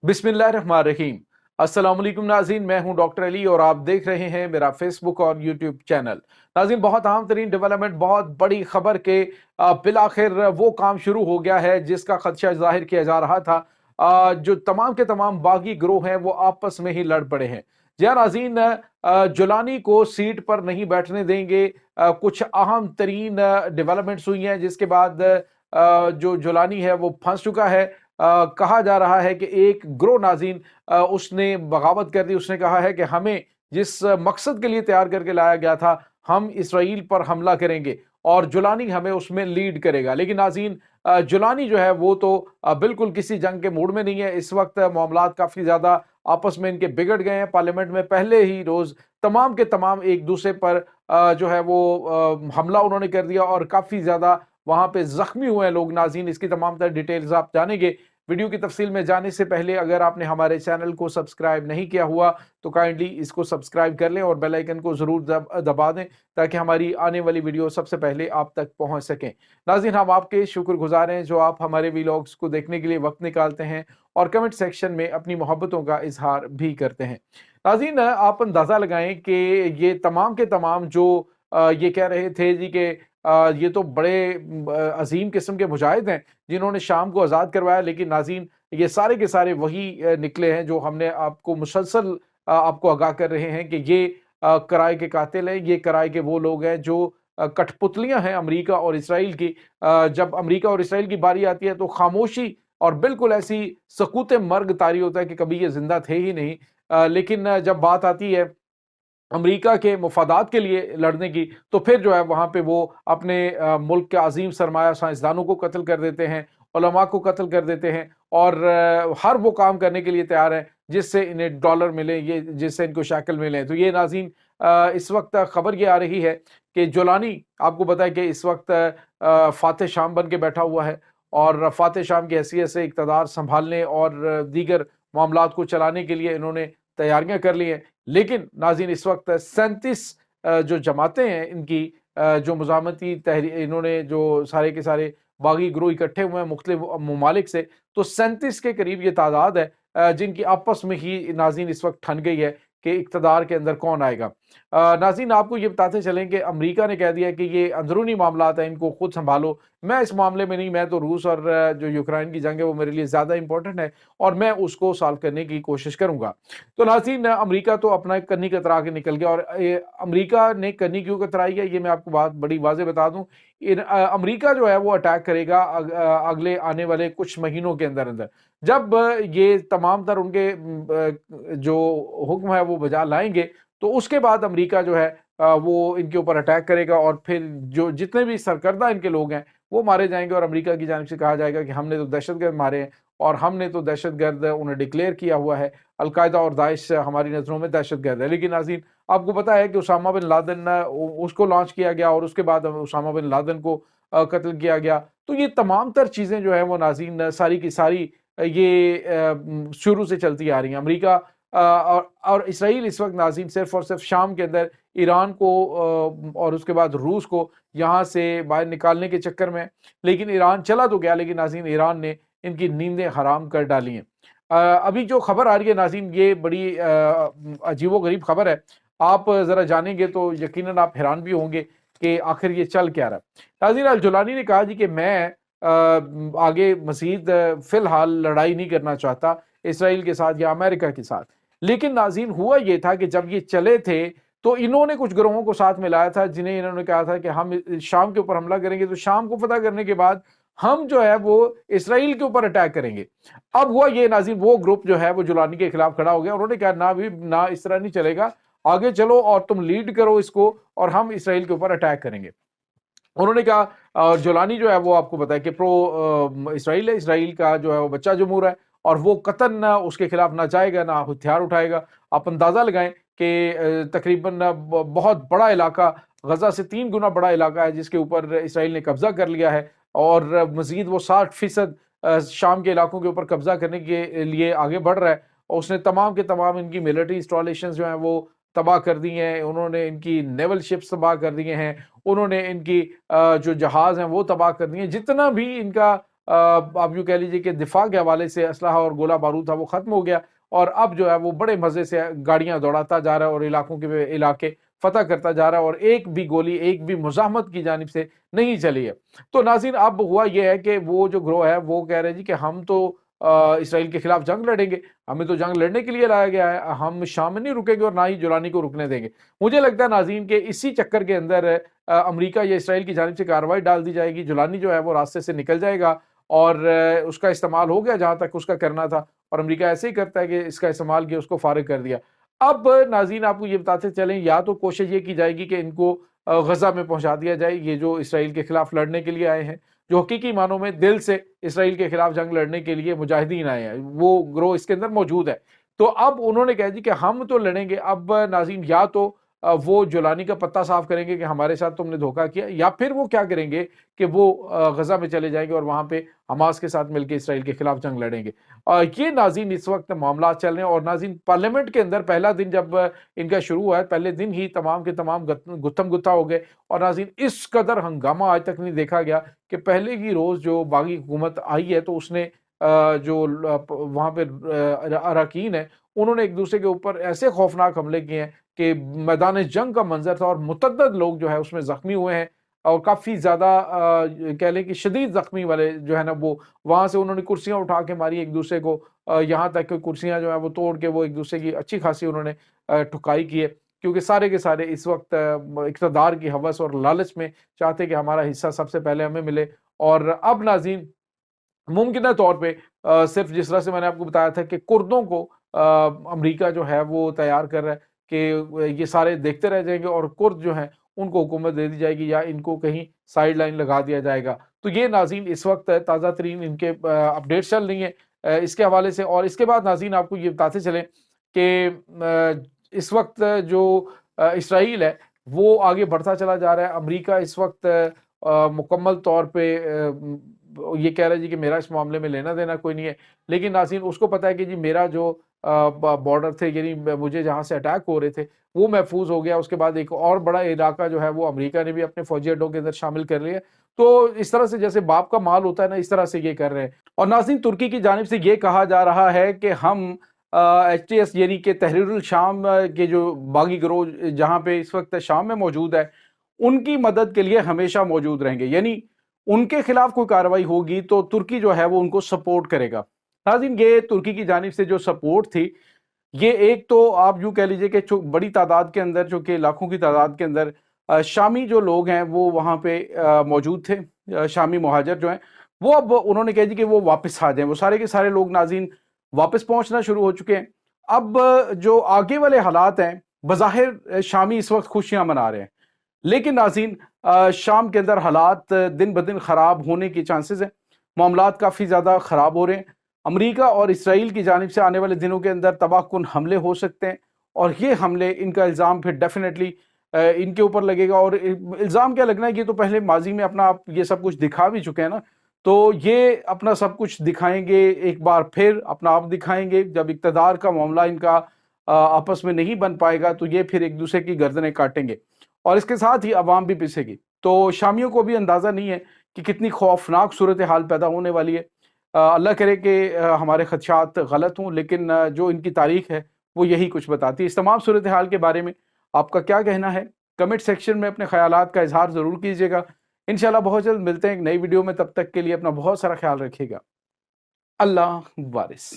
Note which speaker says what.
Speaker 1: बिस्मिल्लाहिर्रहमानिर्रहीम। अस्सलाम वालेकुम नाज़रीन, मैं हूं डॉक्टर अली और आप देख रहे हैं मेरा फेसबुक और यूट्यूब चैनल। नाज़रीन, बहुत अहम तरीन डेवलपमेंट, बहुत बड़ी खबर के बिलाखिर वो काम शुरू हो गया है जिसका खदशा जाहिर किया जा रहा था। जो तमाम के तमाम बागी ग्रोह हैं वो आपस में ही लड़ पड़े हैं। जी हाँ नाज़रीन, जुलानी को सीट पर नहीं बैठने देंगे। कुछ अहम तरीन डेवलपमेंट्स हुई हैं जिसके बाद जो जुलानी है वो फंस चुका है। कहा जा रहा है कि एक ग्रोह नाज़रीन उसने बगावत कर दी। उसने कहा है कि हमें जिस मकसद के लिए तैयार करके लाया गया था, हम इसराइल पर हमला करेंगे और जुलानी हमें उसमें लीड करेगा। लेकिन नाज़रीन, जुलानी जो है वो तो बिल्कुल किसी जंग के मूड में नहीं है। इस वक्त मामलात काफ़ी ज़्यादा आपस में इनके बिगड़ गए हैं। पार्लियामेंट में पहले ही रोज़ तमाम के तमाम एक दूसरे पर जो है वो हमला उन्होंने कर दिया और काफ़ी ज़्यादा वहाँ पे ज़ख्मी हुए हैं लोग। नाज़रीन, इसकी तमाम तर डिटेल्स आप जानेंगे। वीडियो की तफसील में जाने से पहले अगर आपने हमारे चैनल को सब्सक्राइब नहीं किया हुआ तो काइंडली इसको सब्सक्राइब कर लें और बेल आइकन को ज़रूर दबा दें ताकि हमारी आने वाली वीडियो सबसे पहले आप तक पहुंच सकें। नाज़रीन, हम आपके शुक्रगुजार हैं जो आप हमारे वीलॉग्स को देखने के लिए वक्त निकालते हैं और कमेंट सेक्शन में अपनी मोहब्बतों का इजहार भी करते हैं। नाज़रीन, आप अंदाज़ा लगाएं कि ये तमाम के तमाम जो ये कह रहे थे जी कि ये तो बड़े अजीम किस्म के मुजाहिद हैं जिन्होंने शाम को आज़ाद करवाया, लेकिन नाज़रीन ये सारे के सारे वही निकले हैं जो हमने आपको मुसलसल आपको आगाह कर रहे हैं कि ये कराए के कातिल हैं। ये कराए के वो लोग हैं जो कठपुतलियां हैं अमेरिका और इसराइल की। जब अमेरिका और इसराइल की बारी आती है तो खामोशी और बिल्कुल ऐसी सकूत मर्ग तारी होता है कि कभी ये जिंदा थे ही नहीं। लेकिन जब बात आती है अमेरिका के मफादात के लिए लड़ने की, तो फिर जो है वहाँ पे वो अपने मुल्क के अजीम सरमाया साइंसदानों को कत्ल कर देते हैं, उलमा को कत्ल कर देते हैं और हर वो काम करने के लिए तैयार हैं जिससे इन्हें डॉलर मिले, ये जिससे इनको शैकल मिले। तो ये नाज़रीन, इस वक्त खबर ये आ रही है कि जोलानी, आपको पता है कि इस वक्त फातह शाम बन के बैठा हुआ है और फातह शाम की हैसियत से इक़्तिदार संभालने और दीगर मामलात को चलाने के लिए इन्होंने तैयारियां कर ली हैं। लेकिन नाज़रीन, इस वक्त 37 जो जमातें हैं इनकी, जो मुज़ाहमती इन्होंने जो सारे के सारे बागी ग्रोह इकट्ठे हुए हैं मुख्तलिफ ममालिक से, तो 37 के करीब ये तादाद है जिनकी आपस में ही नाज़रीन इस वक्त ठन गई है कि इक़्तिदार के अंदर कौन आएगा। नाज़रीन, आपको ये बताते चलें कि अमेरिका ने कह दिया कि ये अंदरूनी मामलात हैं, इनको खुद संभालो। मैं इस मामले में नहीं, मैं तो रूस और जो यूक्रेन की जंग है वो मेरे लिए ज़्यादा इंपॉर्टेंट है और मैं उसको सॉल्व करने की कोशिश करूंगा। तो नाज़रीन, अमेरिका तो अपना कन्नी कतरा के निकल गया और अमेरिका ने कन्नी क्यों कतराई है ये मैं आपको बात बड़ी वाज़ेह बता दूं। अमेरिका जो है वो अटैक करेगा अगले आने वाले कुछ महीनों के अंदर अंदर, जब ये तमाम तर उनके जो हुक्म है वो बजा लाएंगे, तो उसके बाद अमेरिका जो है वो इनके ऊपर अटैक करेगा और फिर जो जितने भी सरकर्दा इनके लोग हैं वो मारे जाएंगे और अमेरिका की जानिब से कहा जाएगा कि हमने तो दहशतगर्द मारे हैं और हमने तो दहशतगर्द उन्हें डिक्लेयर किया हुआ है। अलकायदा और दाइश हमारी नज़रों में दहशतगर्द है। लेकिन नाज़रीन, आपको पता है कि उसामा बिन लादेन उसको लॉन्च किया गया और उसके बाद उसामा बिन लादेन को कत्ल किया गया। तो ये तमाम तर चीज़ें जो है वो नाज़रीन सारी की सारी ये शुरू से चलती आ रही हैं। अमेरिका और इसराइल इस वक्त नाज़रीन सिर्फ और सिर्फ शाम के अंदर ईरान को और उसके बाद रूस को यहाँ से बाहर निकालने के चक्कर में। लेकिन ईरान चला तो गया, लेकिन नाज़रीन इरान ने इनकी नींदें हराम कर डाली हैं। अभी जो खबर आ रही है नाज़रीन, ये बड़ी अजीबो-गरीब खबर है। आप ज़रा जानेंगे तो यकीनन आप हैरान भी होंगे कि आखिर ये चल क्या रहा है। नाज़रीन, अल-जुलानी ने कहा जी कि मैं आगे मज़ीद फ़िलहाल लड़ाई नहीं करना चाहता इसराइल के साथ या अमेरिका के साथ। लेकिन नाज़रीन, हुआ ये था कि जब ये चले थे तो इन्होंने कुछ ग्रोहों को साथ मिलाया था जिन्हें इन्होंने कहा था कि हम शाम के ऊपर हमला करेंगे, तो शाम को फतह करने के बाद हम जो है वो इसराइल के ऊपर अटैक करेंगे। अब हुआ ये नाज़रीन, वो ग्रुप जो है वो जुलानी के खिलाफ खड़ा हो गया। उन्होंने कहा ना भी ना, इस तरह नहीं चलेगा, आगे चलो और तुम लीड करो इसको और हम इसराइल के ऊपर अटैक करेंगे। उन्होंने कहा, और जोलानी जो है वो आपको पता है कि प्रो इसराइल है, इसराइल का जो है वो बच्चा जमूर है और वो कतन ना उसके खिलाफ ना जाएगा ना हथियार उठाएगा। आप अंदाजा लगाएं कि तकरीबन बहुत बड़ा इलाका, गजा से 3 गुना बड़ा इलाका है जिसके ऊपर इसराइल ने कब्जा कर लिया है और मजीद वो 60% शाम के इलाकों के ऊपर कब्जा करने के लिए आगे बढ़ रहा है। और उसने तमाम के तमाम इनकी मिलिट्री इंस्टॉलेशन जो हैं वो तबाह कर दी हैं, उन्होंने इनकी नेवल शिप्स तबाह कर दिए हैं, उन्होंने इनकी जो जहाज हैं वो तबाह कर दिए हैं। जितना भी इनका آپ یوں کہہ لیجیے کہ دفاع کے حوالے سے اسلحہ اور گولہ بارود تھا وہ ختم ہو گیا، اور اب جو ہے وہ بڑے مزے سے گاڑیاں دوڑاتا جا رہا ہے اور علاقوں کے علاقے فتح کرتا جا رہا ہے، اور ایک بھی گولی ایک بھی مزاحمت کی جانب سے نہیں چلی ہے۔ تو ناظرین اب ہوا یہ ہے کہ وہ جو گروہ ہے وہ کہہ رہے جی کہ ہم تو اسرائیل کے خلاف جنگ لڑیں گے، ہمیں تو جنگ لڑنے کے لیے لایا گیا ہے، ہم شام میں نہیں رکیں گے اور نہ ہی جولانی کو رکنے دیں گے۔ مجھے لگتا ہے ناظرین کہ اسی چکر کے اندر امریکہ یا اسرائیل کی جانب سے کارروائی ڈال دی جائے گی، جولانی جو ہے وہ راستے سے نکل جائے گا، اور اس کا استعمال ہو گیا جہاں تک اس کا کرنا تھا، اور امریکہ ایسے ہی کرتا ہے کہ اس کا استعمال کیا، اس کو فارغ کر دیا۔ اب ناظرین آپ کو یہ بتاتے چلیں، یا تو کوشش یہ کی جائے گی کہ ان کو غزہ میں پہنچا دیا جائے، یہ جو اسرائیل کے خلاف لڑنے کے لیے آئے ہیں، جو حقیقی معنوں میں دل سے اسرائیل کے خلاف جنگ لڑنے کے لیے مجاہدین آئے ہیں، وہ گروہ اس کے اندر موجود ہے۔ تو اب انہوں نے کہا جی کہ ہم تو لڑیں گے۔ اب ناظرین یا تو وہ جولانی کا پتہ صاف کریں گے کہ ہمارے ساتھ تم نے دھوکہ کیا، یا پھر وہ کیا کریں گے کہ وہ غزہ میں چلے جائیں گے اور وہاں پہ حماس کے ساتھ مل کے اسرائیل کے خلاف جنگ لڑیں گے۔ یہ ناظرین اس وقت معاملات چل رہے ہیں، اور ناظرین پارلیمنٹ کے اندر پہلا دن جب ان کا شروع ہوا ہے، پہلے دن ہی تمام کے تمام گتھم گتھا ہو گئے، اور ناظرین اس قدر ہنگامہ آج تک نہیں دیکھا گیا کہ پہلے ہی روز جو باغی حکومت آئی ہے تو اس نے جو وہاں پہ اراکین ہیں انہوں نے ایک دوسرے کے اوپر ایسے خوفناک حملے کیے ہیں کہ میدان جنگ کا منظر تھا، اور متعدد لوگ جو ہے اس میں زخمی ہوئے ہیں، اور کافی زیادہ کہہ لیں کہ شدید زخمی والے جو ہے نا وہ وہاں سے انہوں نے کرسیاں اٹھا کے ماری ایک دوسرے کو، یہاں تک کہ کرسیاں جو ہیں وہ توڑ کے وہ ایک دوسرے کی اچھی خاصی انہوں نے ٹھکائی کی ہے، کیونکہ سارے کے سارے اس وقت اقتدار کی ہوس اور لالچ میں چاہتے کہ ہمارا حصہ سب سے پہلے ہمیں ملے۔ اور اب ناظرین ممکنہ طور پہ صرف جس طرح سے میں نے آپ کو بتایا تھا کہ کردوں کو امریکہ جو ہے وہ تیار کر رہا ہے کہ یہ سارے دیکھتے رہ جائیں گے، اور کرد جو ہیں ان کو حکومت دے دی جائے گی یا ان کو کہیں سائیڈ لائن لگا دیا جائے گا۔ تو یہ ناظرین اس وقت تازہ ترین ان کے اپڈیٹس چل رہی ہیں اس کے حوالے سے۔ اور اس کے بعد ناظرین آپ کو یہ بتاتے چلیں کہ اس وقت جو اسرائیل ہے وہ آگے بڑھتا چلا جا رہا ہے۔ امریکہ اس وقت مکمل طور پہ یہ کہہ رہا ہے جی کہ میرا اس معاملے میں لینا دینا کوئی نہیں ہے، لیکن ناظرین اس کو پتا ہے کہ جی میرا جو بارڈر تھے، یعنی مجھے جہاں سے اٹیک ہو رہے تھے وہ محفوظ ہو گیا، اس کے بعد ایک اور بڑا علاقہ جو ہے وہ امریکہ نے بھی اپنے فوجی اڈوں کے اندر شامل کر لیا۔ تو اس طرح سے جیسے باپ کا مال ہوتا ہے نا، اس طرح سے یہ کر رہے ہیں۔ اور ناظرین ترکی کی جانب سے یہ کہا جا رہا ہے کہ ہم ایچ ٹی ایس یعنی کہ تحریر الشام کے جو باغی گروہ جہاں پہ اس وقت شام میں موجود ہے ان کی مدد کے لیے ہمیشہ موجود رہیں گے، یعنی ان کے خلاف کوئی کارروائی ہوگی تو ترکی جو ہے وہ ان کو سپورٹ کرے گا۔ ناظرین یہ ترکی کی جانب سے جو سپورٹ تھی، یہ ایک تو آپ یوں کہہ لیجئے کہ بڑی تعداد کے اندر، جو کہ لاکھوں کی تعداد کے اندر شامی جو لوگ ہیں وہ وہاں پہ موجود تھے، شامی مہاجر جو ہیں وہ اب انہوں نے کہا جی کہ وہ واپس آ جائیں، وہ سارے کے سارے لوگ ناظرین واپس پہنچنا شروع ہو چکے ہیں۔ اب جو آگے والے حالات ہیں، بظاہر شامی اس وقت خوشیاں منا رہے ہیں، لیکن ناظرین شام کے اندر حالات دن بدن خراب ہونے کی چانسز ہیں، معاملات کافی زیادہ خراب ہو رہے ہیں۔ امریکہ اور اسرائیل کی جانب سے آنے والے دنوں کے اندر تباہ کن حملے ہو سکتے ہیں، اور یہ حملے ان کا الزام پھر ڈیفینیٹلی ان کے اوپر لگے گا۔ اور الزام کیا لگنا ہے، یہ تو پہلے ماضی میں اپنا آپ یہ سب کچھ دکھا بھی چکے ہیں نا، تو یہ اپنا سب کچھ دکھائیں گے، ایک بار پھر اپنا آپ دکھائیں گے۔ جب اقتدار کا معاملہ ان کا آپس میں نہیں بن پائے گا تو یہ پھر ایک دوسرے کی گردنیں کاٹیں گے، اور اس کے ساتھ ہی عوام بھی پسے گی۔ تو شامیوں کو بھی اندازہ نہیں ہے کہ کتنی خوفناک صورتحال پیدا ہونے والی ہے۔ اللہ کرے کہ ہمارے خدشات غلط ہوں، لیکن جو ان کی تاریخ ہے وہ یہی کچھ بتاتی ہے۔ اس تمام صورتحال کے بارے میں آپ کا کیا کہنا ہے؟ کمنٹ سیکشن میں اپنے خیالات کا اظہار ضرور کیجیے گا۔ انشاءاللہ بہت جلد ملتے ہیں ایک نئی ویڈیو میں، تب تک کے لیے اپنا بہت سارا خیال رکھیے گا۔ اللہ وارث۔